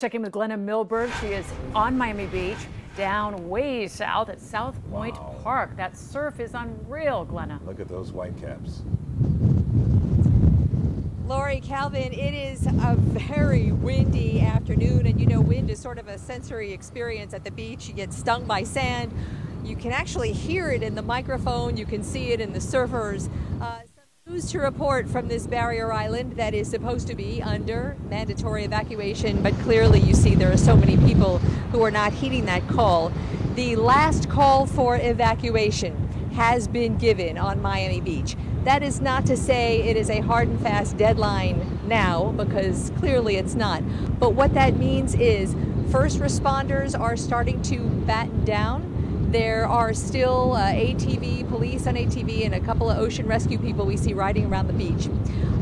Checking with Glenna Milberg. She is on Miami Beach, down way south at South Point Park. That surf is unreal, Glenna. Look at those white caps. Lori, Calvin, it is a very windy afternoon, and you know wind is sort of a sensory experience at the beach. You get stung by sand. You can actually hear it in the microphone. You can see it in the surfers. Some news to report from this barrier island that is supposed to be under mandatory evacuation, but clearly you see there are so many people who are not heeding that call. The last call for evacuation has been given on Miami Beach. That is not to say it is a hard and fast deadline now, because clearly it's not. But what that means is first responders are starting to batten down. There are still ATV, police on ATV, and a couple of ocean rescue people we see riding around the beach.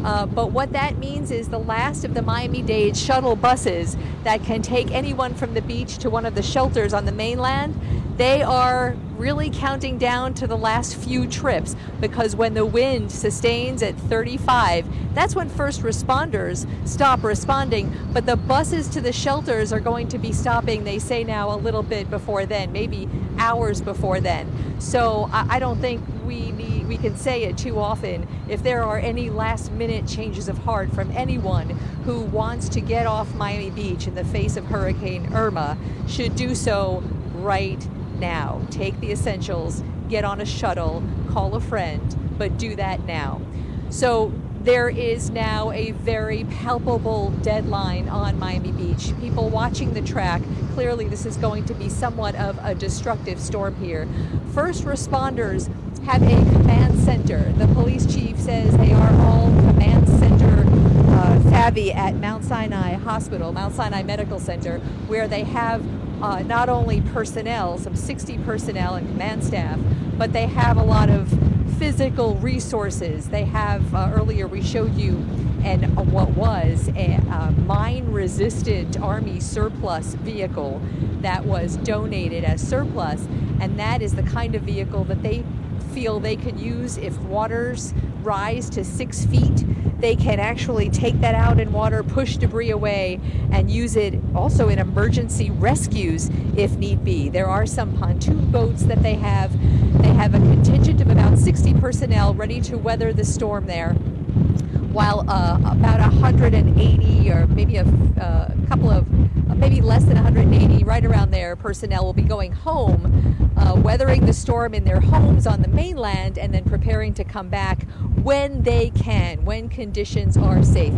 But what that means is the last of the Miami-Dade shuttle buses that can take anyone from the beach to one of the shelters on the mainland, they are really counting down to the last few trips, because when the wind sustains at 35, that's when first responders stop responding. But the buses to the shelters are going to be stopping, they say now, a little bit before then, maybe hours before then. So I don't think we can say it too often. If there are any last minute changes of heart from anyone who wants to get off Miami Beach in the face of Hurricane Irma, should do so right now. Take the essentials, get on a shuttle, call a friend, but do that now. So there is now a very palpable deadline on Miami Beach. People watching the track, clearly this is going to be somewhat of a destructive storm here. First responders have a command center. The police chief says they are all command center savvy at Mount Sinai Hospital, Mount Sinai Medical Center, where they have not only personnel, some 60 personnel and command staff, but they have a lot of physical resources. They have, earlier we showed you what was a mine-resistant Army surplus vehicle that was donated as surplus, and that is the kind of vehicle that they feel they can use if waters rise to 6 feet. They can actually take that out in water, push debris away, and use it also in emergency rescues if need be. There are some pontoon boats that they have. They have a contingent of about 60 personnel ready to weather the storm there, while about 180 or maybe a couple of, maybe less than 180, right around there, personnel will be going home, weathering the storm in their homes on the mainland, and then preparing to come back when they can, when conditions are safe.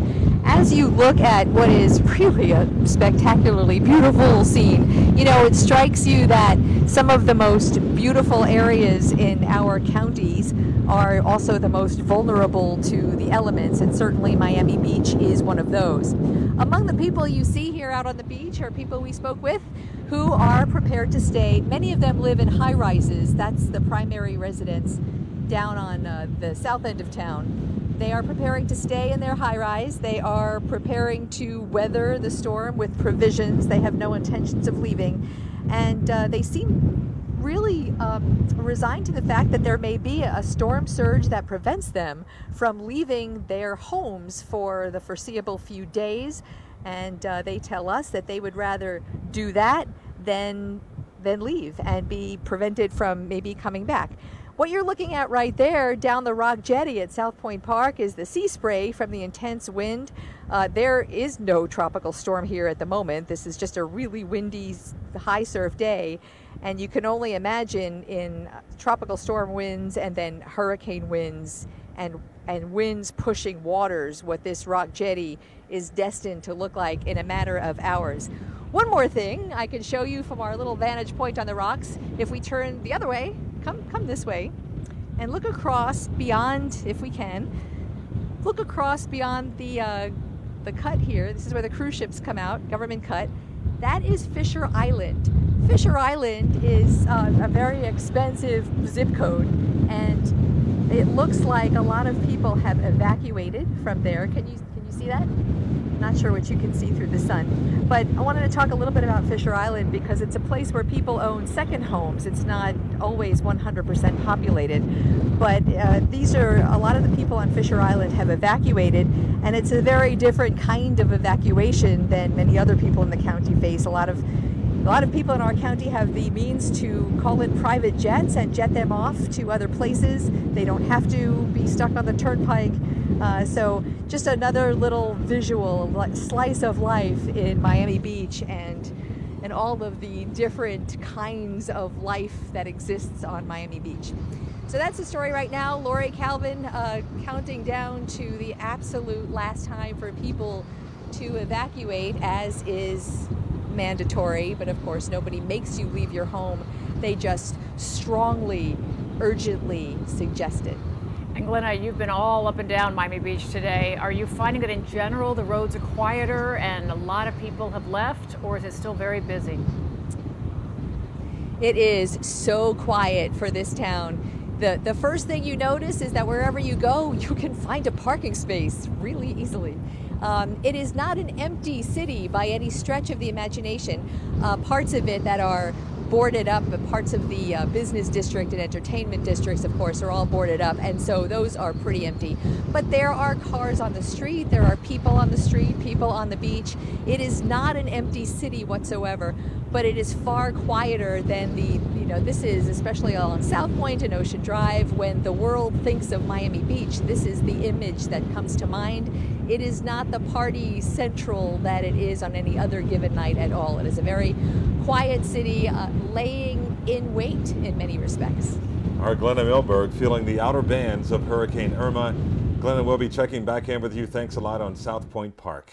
As you look at what is really a spectacularly beautiful scene, you know, it strikes you that some of the most beautiful areas in our counties are also the most vulnerable to the elements, and certainly Miami Beach is one of those. Among the people you see here out on the beach are people we spoke with who are prepared to stay. Many of them live in high-rises. That's the primary residence down on the south end of town. They are preparing to stay in their high-rise. They are preparing to weather the storm with provisions. They have no intentions of leaving, and they seem really resigned to the fact that there may be a storm surge that prevents them from leaving their homes for the foreseeable few days. And they tell us that they would rather do that than leave and be prevented from maybe coming back. What you're looking at right there down the rock jetty at South Point Park is the sea spray from the intense wind. There is no tropical storm here at the moment. This is just a really windy, high surf day. And you can only imagine in tropical storm winds and then hurricane winds and winds pushing waters what this rock jetty is destined to look like in a matter of hours. One more thing I can show you from our little vantage point on the rocks. If we turn the other way, come this way, and look across beyond, if we can, look across beyond the cut here. This is where the cruise ships come out, government cut. That is Fisher Island. Fisher Island is a very expensive zip code, and it looks like a lot of people have evacuated from there. Can you see that? not sure what you can see through the sun. But I wanted to talk a little bit about Fisher Island because it's a place where people own second homes. It's not always 100% populated, but these are a lot of the people on Fisher Island have evacuated, and it's a very different kind of evacuation than many other people in the county face. A lot of people in our county have the means to call in private jets and jet them off to other places. They don't have to be stuck on the turnpike. So just another little visual slice of life in Miami Beach and all of the different kinds of life that exists on Miami Beach. So that's the story right now. Lori Calvin counting down to the absolute last time for people to evacuate, as is mandatory, but of course nobody makes you leave your home. They just strongly, urgently suggest it. And Glenna, you've been all up and down Miami Beach today. Are you finding that in general the roads are quieter and a lot of people have left, or is it still very busy? It is so quiet for this town. The first thing you notice is that wherever you go, you can find a parking space really easily. It is not an empty city by any stretch of the imagination. Parts of it that are boarded up, but parts of the business district and entertainment districts, of course, are all boarded up, and so those are pretty empty. But there are cars on the street, there are people on the street, people on the beach. It is not an empty city whatsoever, but it is far quieter than this is, especially on South Point and Ocean Drive. When the world thinks of Miami Beach, this is the image that comes to mind. It is not the party central that it is on any other given night at all. It is a very quiet city, laying in wait in many respects. Our Glenna Milberg feeling the outer bands of Hurricane Irma. Glenna, we'll be checking back in with you. Thanks a lot on South Point Park.